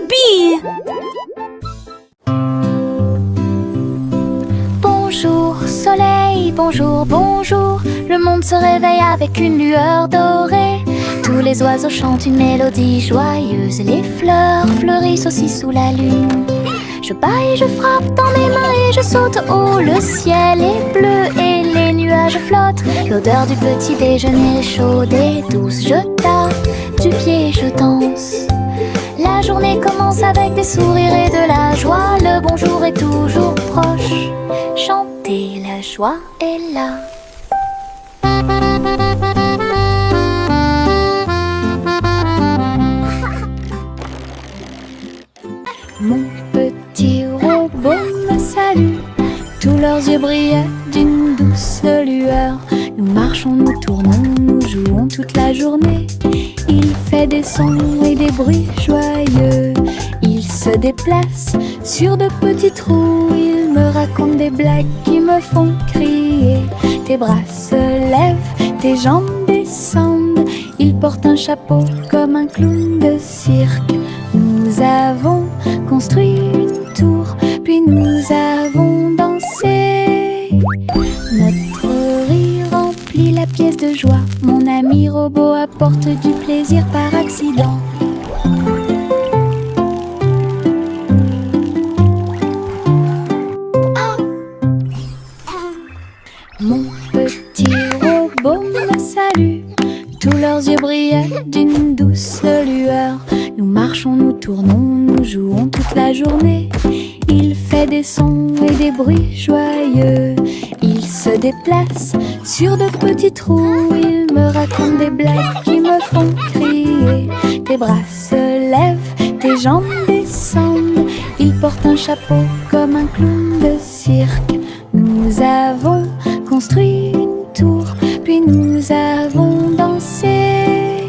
Youpi! Bonjour soleil, bonjour, bonjour. Le monde se réveille avec une lueur dorée. Tous les oiseaux chantent une mélodie joyeuse. Les fleurs fleurissent aussi sous la lune. Je bats et je frappe dans mes mains et je saute haut. Le ciel est bleu et les nuages flottent. L'odeur du petit déjeuner est chaude et douce. Je tape du pied et je danse. La journée commence avec des sourires et de la joie. Le bonjour est toujours proche. Chantez, la joie est là. Mon petit robot me salue. Tous leurs yeux brillaient d'une douce lueur. Nous marchons, nous tournons, nous jouons toute la journée. Il fait des sons et des bruits joyeux. Il se déplace sur de petits trous. Il me raconte des blagues qui me font crier. Tes bras se lèvent, tes jambes descendent. Il porte un chapeau comme un clown de cirque. Nous avons construit une tour, puis nous avons dansé. Notre rire remplit la pièce de joie. Mon ami robot apporte du plaisir par accident. Mon petit robot me salue. Tous leurs yeux brillaient d'une douce lueur. Nous marchons, nous tournons, nous jouons toute la journée. Il fait des sons et des bruits joyeux. Il se déplace sur de petits trous. Il me raconte des blagues qui me font crier. Tes bras se lèvent, tes jambes descendent. Il porte un chapeau comme un clown de cirque. Nous avons construit une tour, puis nous avons dansé.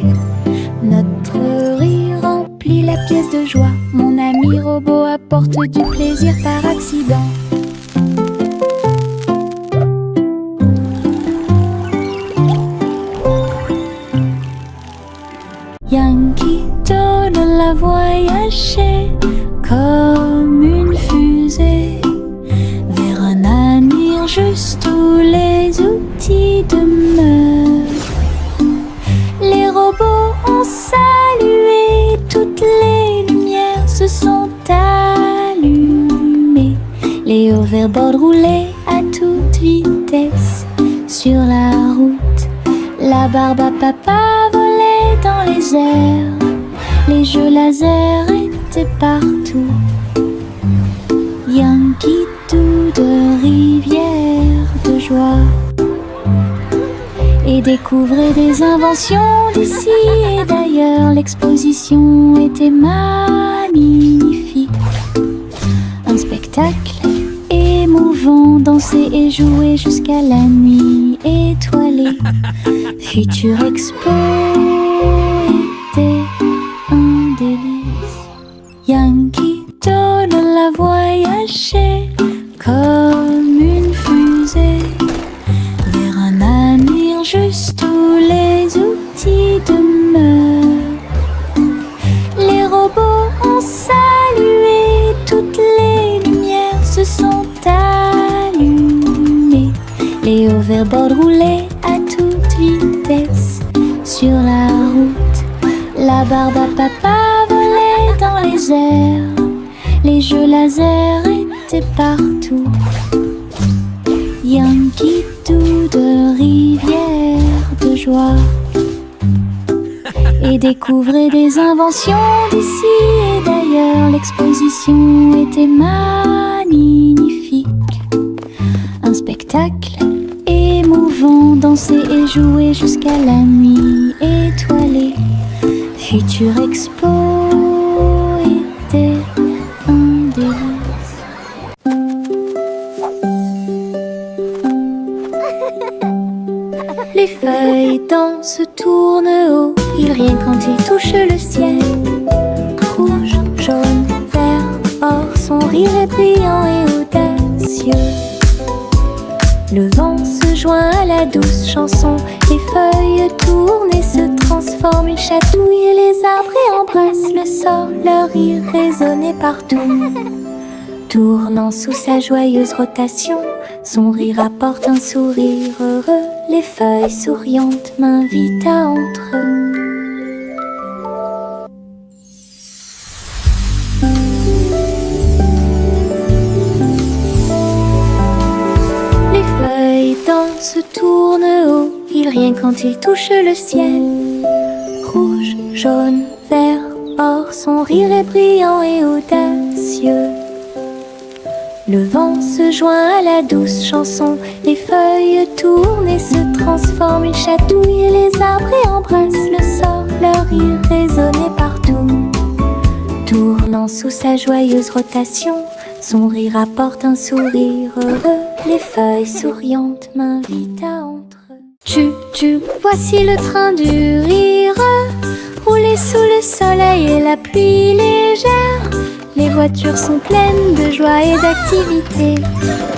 Notre rire remplit la pièce de joie. Mon ami robot apporte du plaisir par accident. Yankee Doodle a voyagé comme une fusée vers un avenir juste où les outils demeurent. Les robots ont salué, toutes les lumières se sont allumées. Les hoverboards roulaient à toute vitesse sur la route. La barbe à papa volait dans les airs. Les jeux laser étaient partout. Yankee Doodle, rivière de joie. Et découvrait des inventions d'ici et d'ailleurs. L'exposition était magnifique. Un spectacle émouvant, danser et jouer jusqu'à la nuit étoilée. Future Expo était un délice. Yankee Doodle a voyagé comme une fusée vers un avenir juste où les outils demeurent. Les robots ont salué, toutes les lumières se sont allumées. Les hoverboards roulaient à toute vitesse sur la route. La barbe à papa volait dans les airs. Les jeux laser étaient partout. Yankee Doodle, rivière de joie. Et découvrait des inventions d'ici et d'ailleurs. L'exposition était magnifique. Un spectacle émouvant, danser et jouer jusqu'à la nuit étoilée. Future Expo était un délice. Les feuilles dansent, tournent haut. Ils rient quand ils touchent le ciel. Rouge, jaune, vert, or, son rire est brillant et audacieux. Le vent se joint à la douce chanson. Les feuilles tournent et se transforment. Une chatouillent les arbres et embrassent le sol. Leur rire résonnait partout. Tournant sous sa joyeuse rotation, son rire apporte un sourire heureux. Les feuilles souriantes m'invitent à entrer. Les feuilles dansent, tournent haut, ils rien quand ils touchent le ciel. Rouge, jaune, vert, or, son rire est brillant et audacieux. Le vent se joint à la douce chanson, les feuilles tournent et se transforment. Ils chatouillent les arbres et embrassent le sol. Leur rire résonnait partout. Tournant sous sa joyeuse rotation, son rire apporte un sourire heureux. Les feuilles souriantes m'invitent à entrer. Tu, voici le train du rire, rouler sous le soleil et la pluie légère. Les voitures sont pleines de joie et d'activité.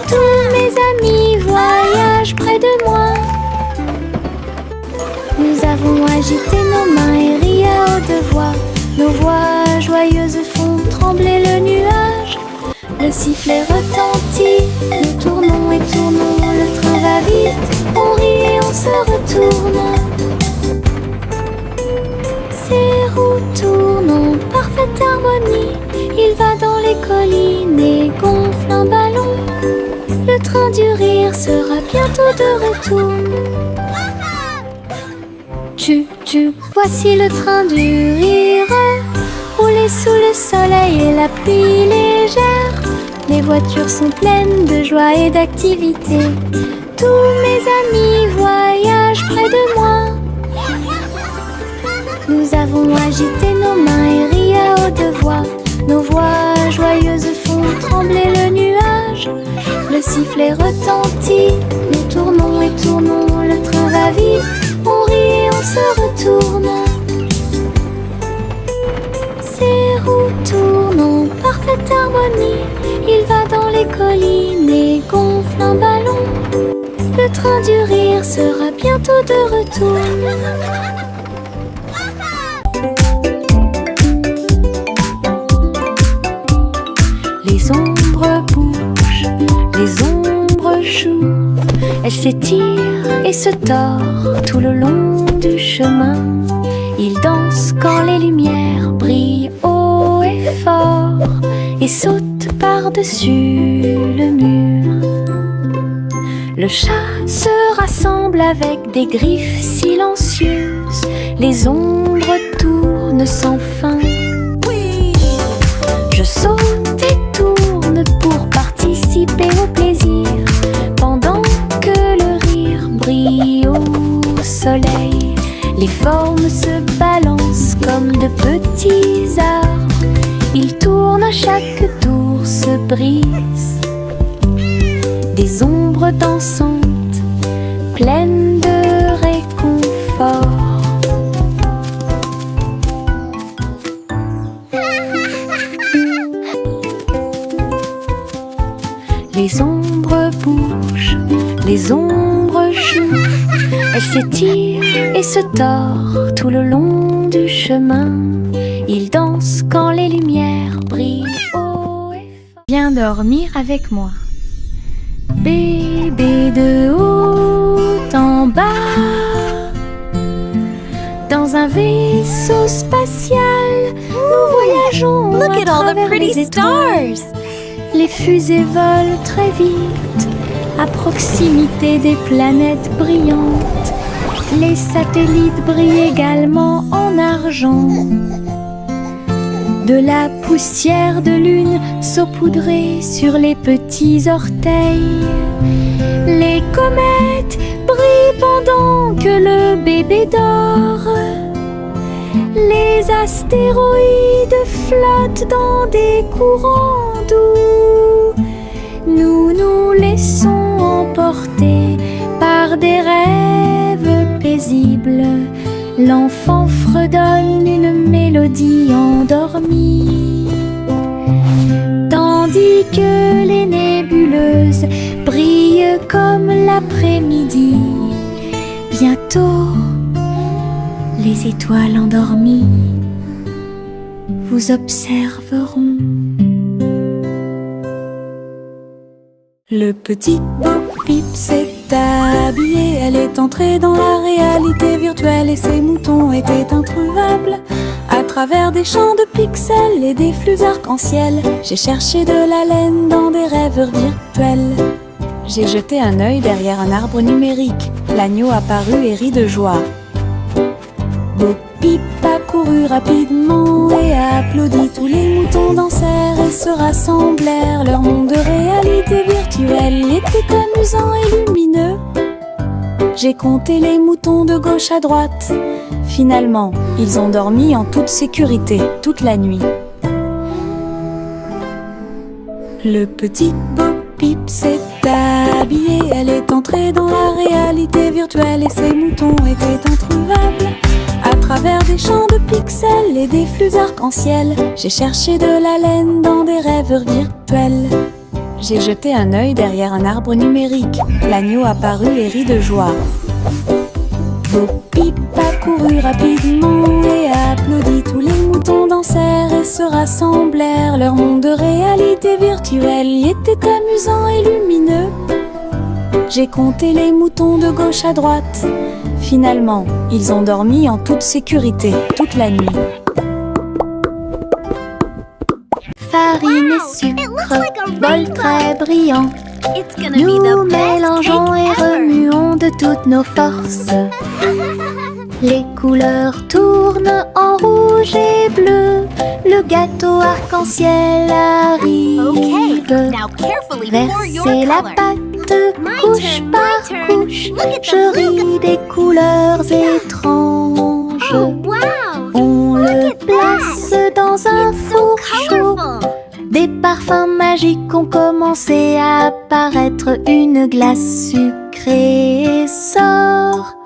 Tous mes amis voyagent près de moi. Nous avons agité nos mains et ri à haute voix. Nos voix joyeuses font trembler le nuage. Le sifflet retentit, nous tournons et tournons. Le train va vite, on rit et on se retourne. Ces roues tournent en parfaite harmonie. Il va dans les collines et gonfle un ballon. Le train du rire sera bientôt de retour. Tu, voici le train du rire, rouler sous le soleil et la pluie légère. Les voitures sont pleines de joie et d'activité. Tous mes amis voyagent près de moi. Nous avons agité nos mains et ri à haute voix. Nos voix joyeuses font trembler le nuage. Le sifflet retentit, nous tournons et tournons. Le train va vite, on rit et on se retourne. Ces roues tournent en parfaite harmonie. Il va dans les collines et gonfle un ballon. Le train du rire sera bientôt de retour. Les ombres bougent, les ombres jouent. Elles s'étirent et se tordent tout le long du chemin. Ils dansent quand les lumières brillent haut et fort et sautent par-dessus le mur. Le chat se rassemble avec des griffes silencieuses. Les ombres tournent sans fin. Je saute et tourne pour participer au plaisir, pendant que le rire brille au soleil. Les formes se balancent comme de petits arbres. Ils tournent à chaque tour, se brisent. Des ombres dansantes, pleines de réconfort. Les ombres bougent, les ombres jouent. Elles s'étirent et se tordent tout le long du chemin. Ils dansent quand les lumières brillent haut et fort. Viens dormir avec moi. Bébé de haut en bas, dans un vaisseau spatial, nous voyageons. Look at all the travers pretty les étoiles. stars. Les fusées volent très vite, à proximité des planètes brillantes. Les satellites brillent également en argent. De la poussière de lune saupoudrée sur les petits orteils. Les comètes brillent pendant que le bébé dort. Les astéroïdes flottent dans des courants doux. Nous nous laissons emporter par des rêves paisibles. L'enfant fredonne une mélodie endormie, tandis que les nébuleuses brillent comme l'après-midi. Bientôt, les Les étoiles endormies vous observeront. Le petit Bo Peep s'est habillé. Elle est entrée dans la réalité virtuelle et ses moutons étaient introuvables. À travers des champs de pixels et des flux arc-en-ciel, j'ai cherché de la laine dans des rêves virtuels. J'ai jeté un œil derrière un arbre numérique. L'agneau apparut et rit de joie. Bo Peep a couru rapidement et a applaudi. Tous les moutons dansèrent et se rassemblèrent. Leur monde de réalité virtuelle était amusant et lumineux. J'ai compté les moutons de gauche à droite. Finalement, ils ont dormi en toute sécurité toute la nuit. Le petit Bo Peep s'est habillé. Elle est entrée dans la réalité virtuelle et ses moutons étaient introuvables. À travers des champs de pixels et des flux arc-en-ciel, j'ai cherché de la laine dans des rêves virtuels. J'ai jeté un œil derrière un arbre numérique. L'agneau apparut et rit de joie. Bo Peep a couru rapidement et a applaudi. Tous les moutons dansèrent et se rassemblèrent. Leur monde de réalité virtuelle y était amusant et lumineux. J'ai compté les moutons de gauche à droite. Finalement, ils ont dormi en toute sécurité toute la nuit. Farine et sucre, bol très brillant. Nous mélangeons et remuons de toutes nos forces. Les couleurs tournent en rouge et bleu. Le gâteau arc-en-ciel arrive. Versez la pâte couche par couche. Je ris des couleurs étranges. On le place dans un four chaud. Des parfums magiques ont commencé à apparaître. Une glace sucrée sort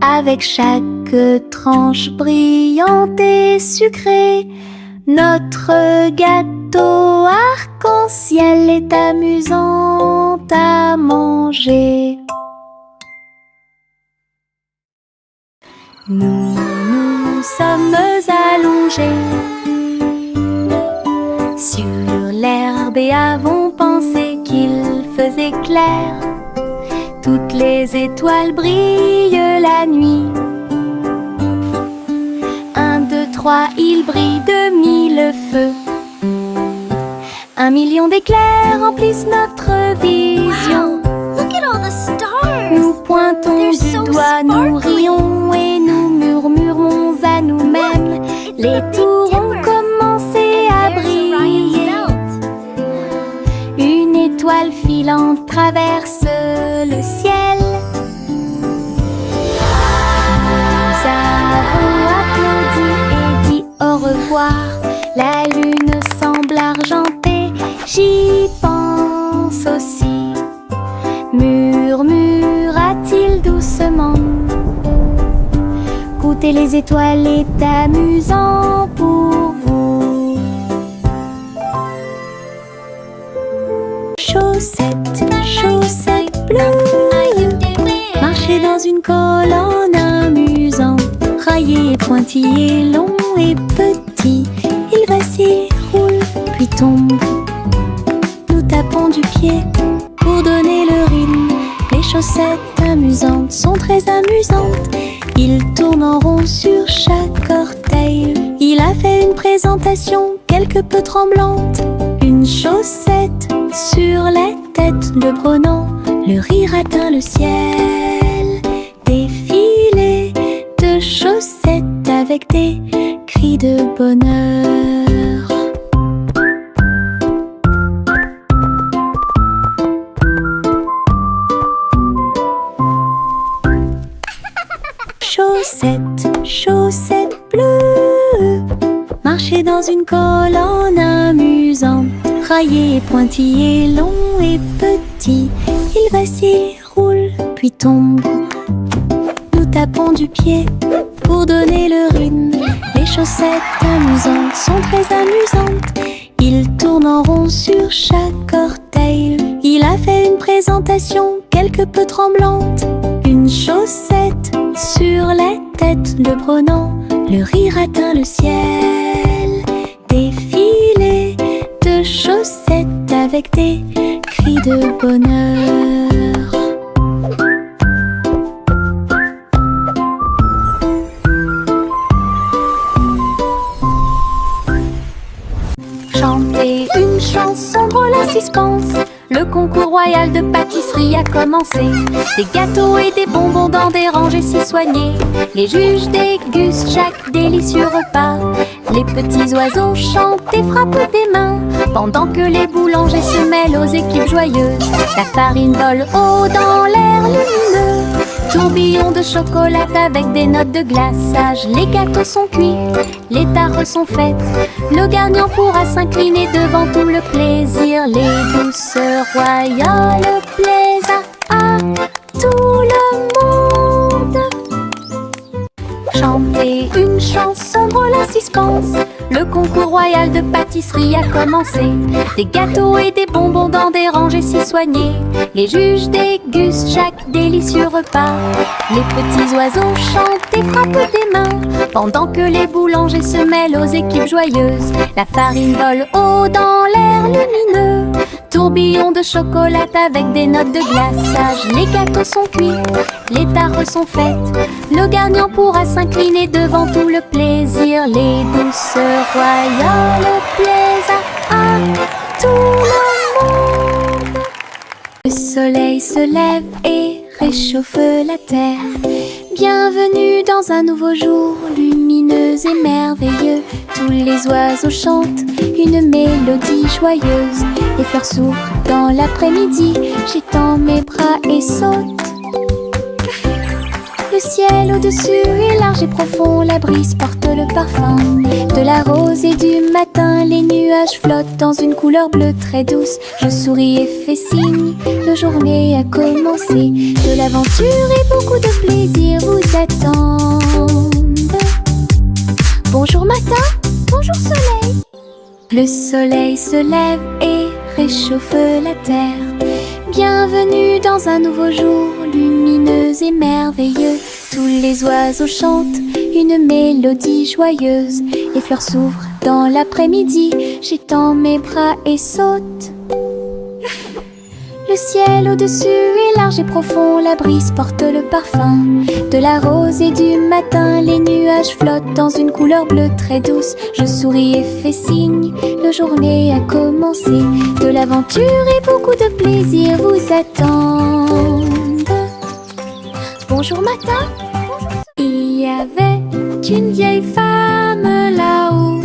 avec chaque tranche brillante et sucrée. Notre gâteau arc-en-ciel est amusant à manger. Nous nous sommes allongés sur l'herbe et avons pensé qu'il faisait clair. Toutes les étoiles brillent la nuit. 1, 2, 3, il brille de 1000 feux. 1 million d'éclairs remplissent notre vision. Nous pointons du doigt, nous rions et nous murmurons à nous-mêmes. Les tours ont commencé à briller. Une étoile filante traverse le ciel. Nous avons applaudi et dit au revoir. La lune semble argentée, j'y pense aussi. Murmura-t-il doucement. Goûter les étoiles est amusant pour vous. Chaussettes, chaussettes bleues, marcher dans une colonne amusante. Raillé, pointillé, long et petit, il vacille, roule, puis tombe. Nous tapons du pied pour donner le rythme. Les chaussettes amusantes sont très amusantes. Il tourne en rond sur chaque orteil. Il a fait une présentation quelque peu tremblante. Une chaussette sur la tête le prenant. Le rire atteint le ciel. Défilé de chaussettes avec des cris de bonheur. Chaussettes, chaussettes bleues, marcher dans une colonne amusante. Raillé, pointillé, long et petit, il vacille, roule, puis tombe. Nous tapons du pied pour donner le rythme. Les chaussettes amusantes sont très amusantes. Il tourne en rond sur chaque orteil. Il a fait une présentation présentation quelque peu tremblante. Une chaussette sur la tête le prenant, le rire atteint le ciel. Défilé de chaussettes avec des cris de bonheur. Chanter une chanson drôle à suspense. Le concours royal de pâtisserie a commencé. Des gâteaux et des bonbons dans des rangées si soignées. Les juges dégustent chaque délicieux repas. Les petits oiseaux chantent et frappent des mains, pendant que les boulangers se mêlent aux équipes joyeuses. La farine vole haut dans l'air lumineux. Tourbillon de chocolat avec des notes de glaçage. Les gâteaux sont cuits, les tares sont faites. Le gagnant pourra s'incliner devant tout le plaisir. Les douceurs royales plaisent à tout le monde. Chanter une chanson drôle à suspense. Le concours royal de pâtisserie a commencé. Des gâteaux et des bonbons dans des rangées si soignées. Les juges dégustent chaque délicieux repas. Les petits oiseaux chantent et frappent des mains, pendant que les boulangers se mêlent aux équipes joyeuses. La farine vole haut dans l'air lumineux. Tourbillon de chocolat avec des notes de glaçage. Les gâteaux sont cuits, les tares sont faites. Le gagnant pourra s'incliner devant tout le plaisir. Les douceurs royales plaisent à tout le monde. Le soleil se lève et réchauffe la terre. Bienvenue dans un nouveau jour, lumineux et merveilleux. Tous les oiseaux chantent une mélodie joyeuse. Les fleurs s'ouvrent dans l'après-midi, j'étends mes bras et saute. Le ciel au-dessus est large et profond, la brise porte le parfum de la rose et du matin. Les nuages flottent dans une couleur bleue très douce. Je souris et fais signe, la journée a commencé. De l'aventure et beaucoup de plaisir vous attendent. Bonjour matin, bonjour soleil. Le soleil se lève et réchauffe la terre. Bienvenue dans un nouveau jour, lumineux et merveilleux. Tous les oiseaux chantent une mélodie joyeuse. Les fleurs s'ouvrent dans l'après-midi, j'étends mes bras et saute. Le ciel au-dessus est large et profond, la brise porte le parfum de la rose et du matin. Les nuages flottent dans une couleur bleue très douce. Je souris et fais signe, la journée a commencé. De l'aventure et beaucoup de plaisir vous attendent. Bonjour matin, bonjour. Il y avait une vieille femme là-haut.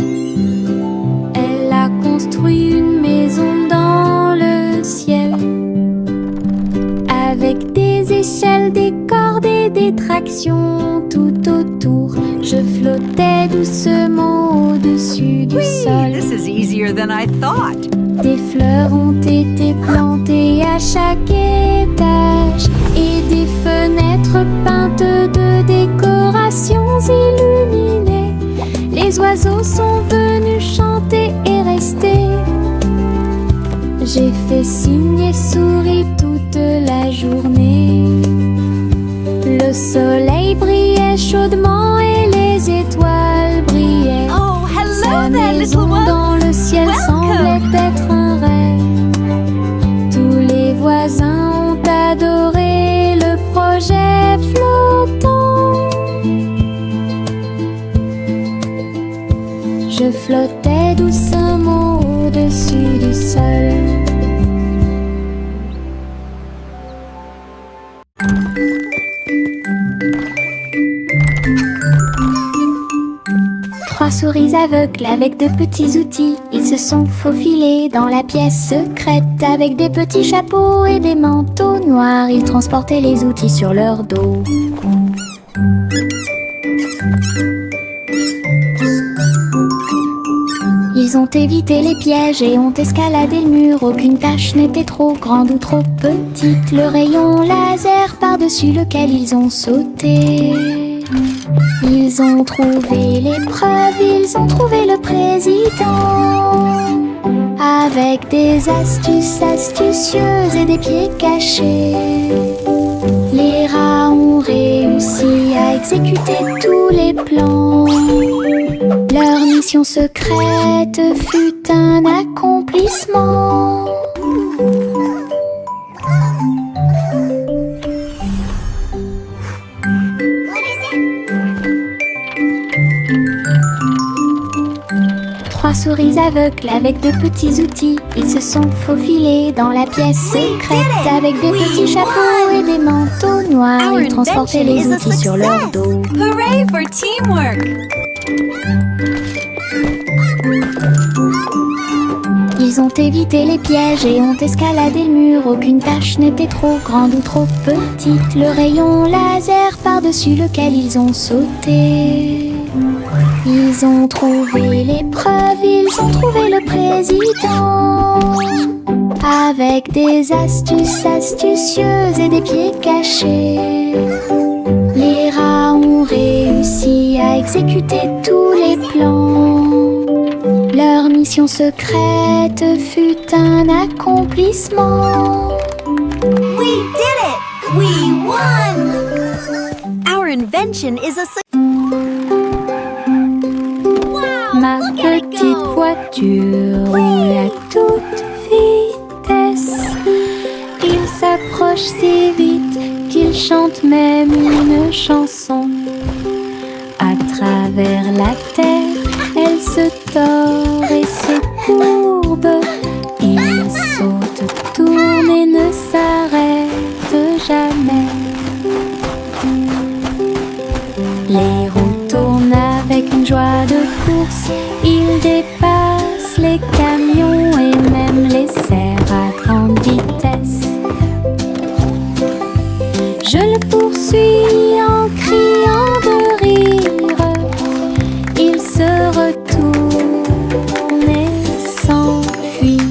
Elle a construit une maison dans le ciel, avec des échelles, des cordes et des tractions tout autour. Je flottais doucement au-dessus du sol. This is easier than I thought. Des fleurs ont été plantées à chaque étage et des fenêtres peintes de décorations illuminées. Les oiseaux sont venus chanter et rester. J'ai fait signe et souri toute la journée. Le soleil brillait chaudement et les étoiles brillaient. Oh, Sa hello there, maison little one. dans le ciel semblait être un rêve. Tous les voisins ont adoré le projet flottant. Je flottais doucement au-dessus du sol. Trois souris aveugles avec de petits outils. Ils se sont faufilés dans la pièce secrète. Avec des petits chapeaux et des manteaux noirs, ils transportaient les outils sur leur dos. Ils ont évité les pièges et ont escaladé le mur. Aucune tâche n'était trop grande ou trop petite. Le rayon laser par-dessus lequel ils ont sauté. Ils ont trouvé l'épreuve, ils ont trouvé le président. avec des astuces astucieuses et des pieds cachés. Les rats ont réussi à exécuter tous les plans. Leur mission secrète fut un accomplissement. Trois souris aveugles avec de petits outils, ils se sont faufilés dans la pièce secrète. Avec des petits chapeaux et des manteaux noirs, ils transportaient les outils sur leur dos. Hooray for teamwork! Ils ont évité les pièges et ont escaladé le mur. Aucune tâche n'était trop grande ou trop petite. Le rayon laser par-dessus lequel ils ont sauté. Ils ont trouvé l'épreuve, ils ont trouvé le président. Avec des astuces astucieuses et des pieds cachés. Les rats ont réussi à exécuter tous les plans. Leur mission secrète fut un accomplissement. We did it! We won! Our invention is a Ma petite voiture roule à toute vitesse. Il s'approche si vite qu'il chante même une chanson. À travers la terre, elle se tord et se courbe. Il saute, tourne et ne s'arrête jamais. Les roues tournent avec une joie de course. Il dépasse les camions et même les cerfs à grande vitesse. Je le poursuis en criant de rire. Il se retourne et s'enfuit.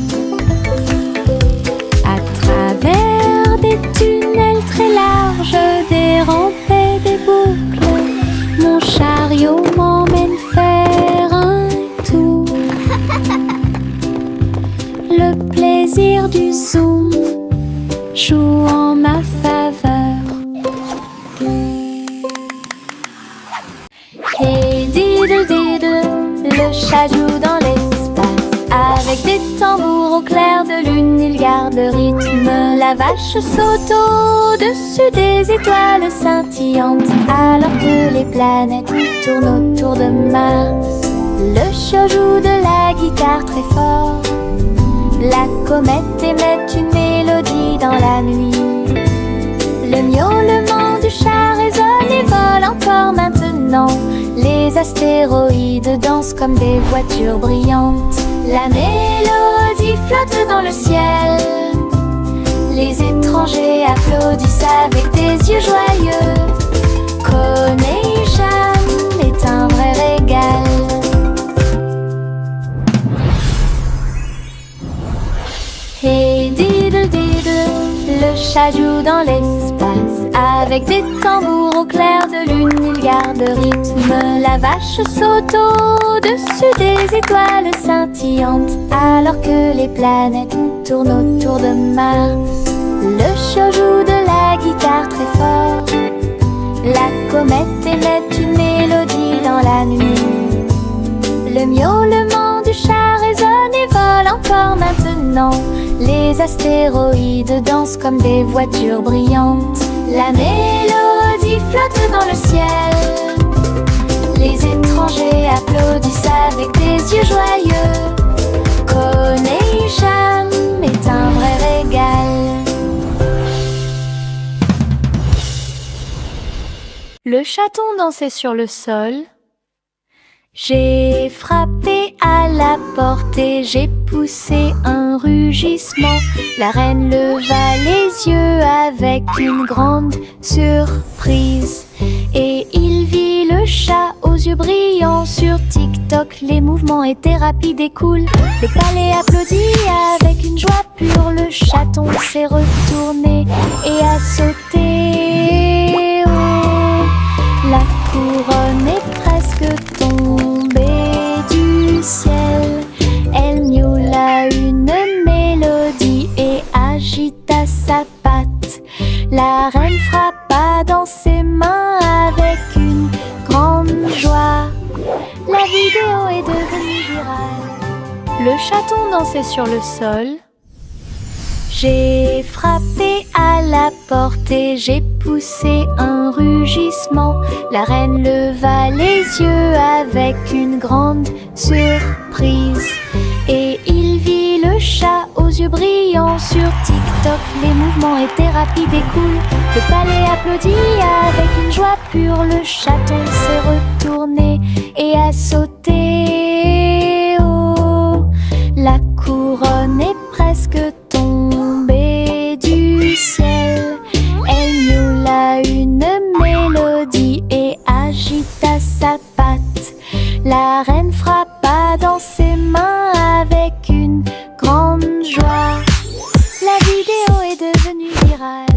À travers des tunnels très larges, des rampes et des boucles, mon chariot m'emmène faire un tour. Le plaisir du zoom joue en ma faveur. Hey diddle diddle, le chat joue dans l'espace. Avec des tambours au clair de lune, il garde le rythme. La vache saute au-dessus des étoiles scintillantes, alors que les planètes tournent autour de Mars. Le chat joue de la guitare très fort. La comète émet une mélodie dans la nuit. Le miaulement du chat résonne et vole encore maintenant. Les astéroïdes dansent comme des voitures brillantes. La mélodie flotte dans le ciel. Les étrangers applaudissent avec des yeux joyeux. Coney-Jam est un vrai régal. Hey diddle diddle, le chat joue dans l'espace. Avec des tambours au clair de lune, il garde le rythme. La vache saute au-dessus des étoiles scintillantes, alors que les planètes tournent autour de Mars. Le chat joue de la guitare très fort. La comète émet une mélodie dans la nuit. Le miaulement du chat résonne et vole encore maintenant. Les astéroïdes dansent comme des voitures brillantes. La mélodie flotte dans le ciel. Les étrangers applaudissent avec des yeux joyeux. Coney-Jam est un vrai régal. Le chaton dansait sur le sol. J'ai frappé à la porte et j'ai poussé un rugissement. La reine leva les yeux avec une grande surprise. Et il vit le chat aux yeux brillants. Sur TikTok, les mouvements étaient rapides et cool. Le palais applaudit avec une joie pure. Le chaton s'est retourné et a sauté. Oh, la couronne est presque tombée du ciel. Elle miaula une vidéo est devenue virale. Le chaton dansait sur le sol. J'ai frappé à la porte et j'ai poussé un rugissement. La reine leva les yeux avec une grande surprise. Et il vit le chat aux yeux brillants. Sur TikTok, les mouvements étaient rapides et cool. Le palais applaudit avec une joie pure. Le chaton s'est retourné et a sauté. Oh, la couronne est presque tombée du ciel. Elle miaula une mélodie et agita sa patte. La reine frappa dans ses mains avec une grande joie. La vidéo est devenue virale.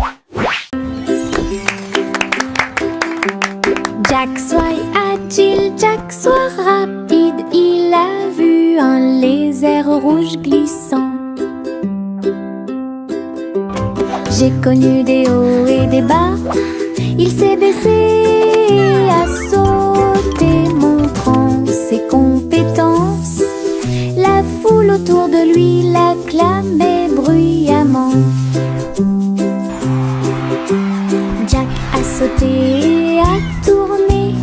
Jack soit agile, Jack soit rapide. Il a vu un lézard rouge glissant. J'ai connu des hauts et des bas. Il s'est baissé, a sauté, montrant ses compétences. La foule autour de lui l'acclamait bruyamment. Jack a sauté et a tourné,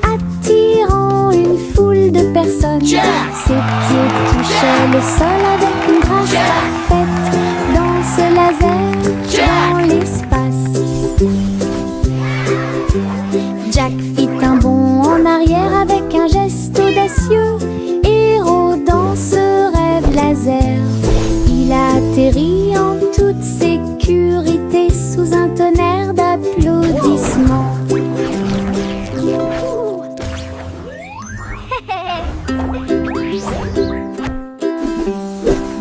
attirant une foule de personnes. Ses pieds touchaient le sol avec une grâce parfaite. Dans ce laser, dans l'espace, Jack fit un bond en arrière avec un geste audacieux. Héros dans ce rêve laser, il a atterri en toute sécurité sous un tonnerre d'applaudissements.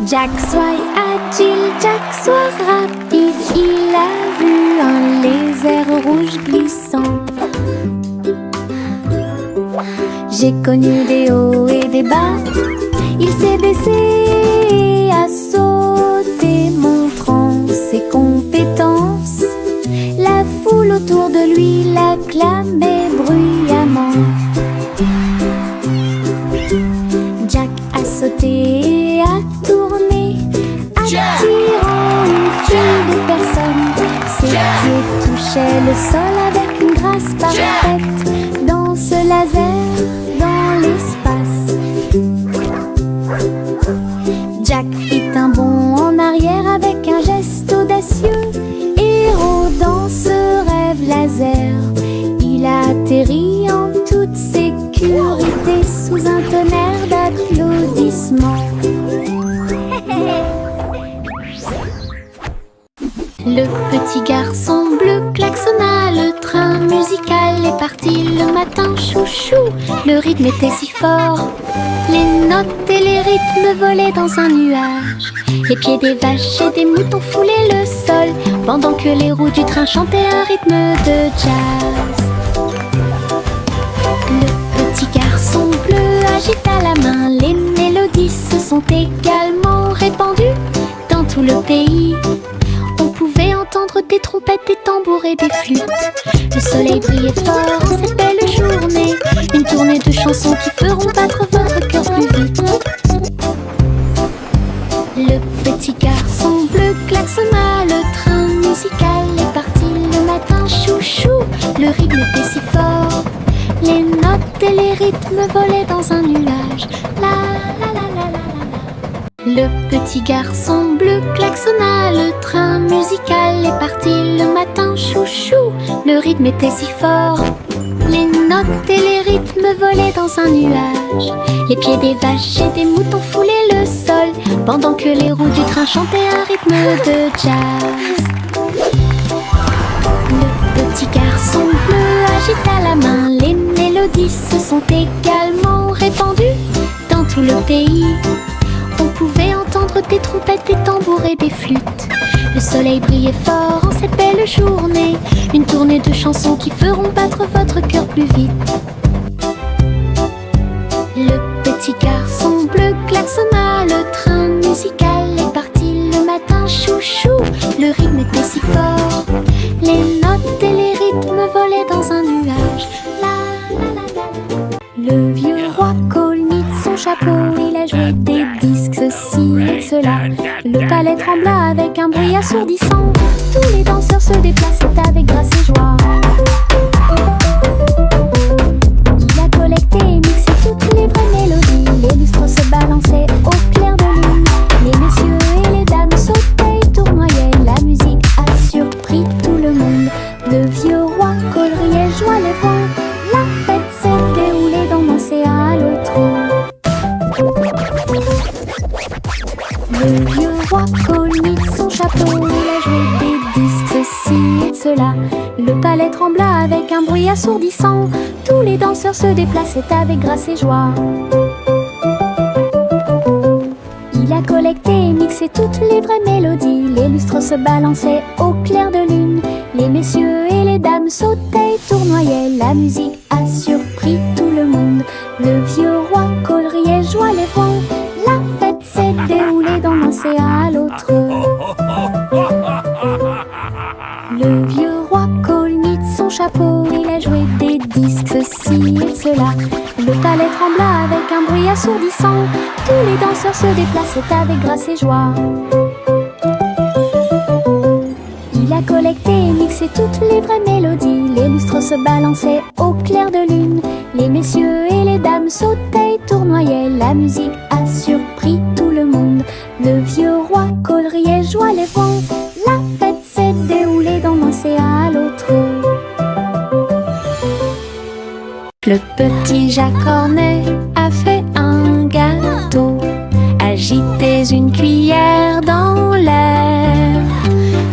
Jack soit agile, Jack soit rapide. Il a vu un lézard rouge glissant. J'ai connu des hauts et des bas. Il s'est baissé, a sauté, montrant ses compétences. La foule autour de lui l'acclamait bruyamment. Jack a sauté et a tourné, attirant une foule de personnes. Ses pieds touchaient le sol avec une grâce parfaite. Dans ce laser, dans l'espace, Jack fit un bond en arrière avec un geste audacieux. Héros dans ce rêve laser, il a atterri en toute sécurité sous un tonnerre d'applaudissements. Le petit garçon bleu klaxonna, le train musical est parti le matin, chouchou. Le rythme était si fort, les notes et les rythmes volaient dans un nuage. Les pieds des vaches et des moutons foulaient le sol, pendant que les roues du train chantaient un rythme de jazz. Le petit garçon bleu agita la main, les mélodies se sont également répandues dans tout le pays. On pouvait entendre des trompettes, des tambours et des flûtes. Le soleil brillait fort en cette belle journée. Une tournée de chansons qui feront battre votre cœur plus vite. Le petit garçon bleu klaxonna, le train musical est parti le matin, chouchou. Le rythme était si fort, les notes et les rythmes volaient dans un nuage. La la la la la la. Le petit garçon bleu klaxonna, le train musical est parti le matin, chouchou. Le rythme était si fort, les notes et les rythmes volaient dans un nuage. Les pieds des vaches et des moutons foulaient le sol, pendant que les roues du train chantaient un rythme de jazz. Le petit garçon bleu agita la main, les mélodies se sont également répandues dans tout le pays. On pouvait entendre des trompettes, des tambours et des flûtes. Le soleil brillait fort en cette belle journée. Une tournée de chansons qui feront battre votre cœur plus vite. Le petit garçon bleu klaxonna, le train musical est parti le matin, chouchou. Le rythme était si fort, les notes et les rythmes volaient dans un nuage. La la la la. Le vieux roi Colombe son chapeau, il a joué des disques, ceci et cela. Le palais trembla avec un bruit assourdissant. Tous les danseurs se déplaçaient avec grâce et joie. Il a collecté et mixé toutes les vraies mélodies. Les lustres se balançaient au clair de lune. Les messieurs et les dames sautaient et tournoyaient. La musique a surpris tout le monde. Le vieux roi coleriait, joie les vents. La fête s'est déroulée d'un océan à l'autre. Le vieux roi Cole mit son chapeau, il a joué des disques, ceci et cela. Le palais trembla avec un bruit assourdissant. Tous les danseurs se déplaçaient avec grâce et joie. Il a collecté et mixé toutes les vraies mélodies. Les lustres se balançaient au clair de lune. Les messieurs et les dames sautaient et tournoyaient. La musique a surpris tout le monde. Le vieux roi Cole riait, joie les vents. La fête s'est déroulée d'un océan à l'autre. Le vieux roi Cole mit son chapeau, il a joué des disques, ceci et cela. Le palais trembla avec un bruit assourdissant. Tous les danseurs se déplaçaient avec grâce et joie. Il a collecté et mixé toutes les vraies mélodies. Les lustres se balançaient au clair de lune. Les messieurs et les dames sautaient et tournoyaient. La musique a surpris tout le monde. Le vieux roi Cole riait, joie les vents. La fête s'est déroulée d'un océan à l'autre. Le petit Jacques Cornet a fait un gâteau. Agitez une cuillère dans l'air.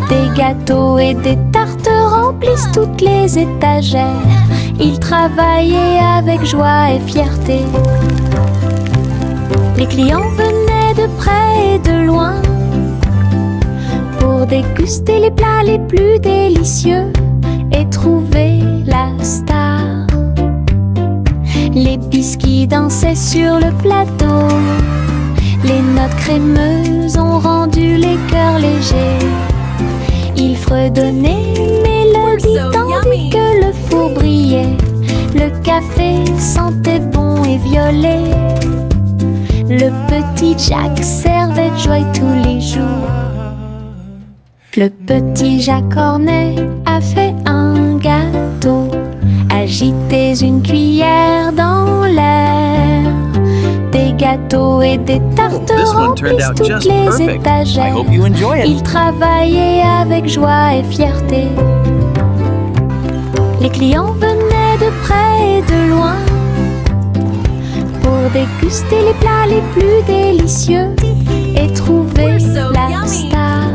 Des gâteaux et des tartes remplissent toutes les étagères. Il travaillait avec joie et fierté. Les clients venaient de près et de loin pour déguster les plats les plus délicieux et trouver la star. Les biscuits dansaient sur le plateau. Les notes crémeuses ont rendu les cœurs légers. Il fredonnait une mélodie tandis que le four brillait. Le café sentait bon et violet. Le petit Jacques servait de joie tous les jours. Le petit Jacques Cornet a fait un gâteau. Agitez une cuillère dans l'air. Des gâteaux et des tartes remplissent toutes les étagères. Il travaillait avec joie et fierté. Les clients venaient de près et de loin pour déguster les plats les plus délicieux et trouver la star.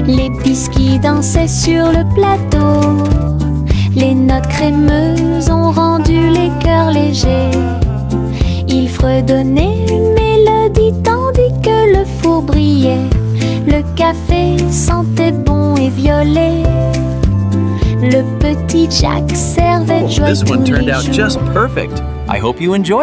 Les biscuits dansaient sur le plateau. Les notes crémeuses ont rendu les cœurs légers. Il fredonnait une mélodie tandis que le four brillait. Le café sentait bon et violet. Le petit Jacques servait de joie tous les jours. This one turned out just perfect. I hope you enjoy it.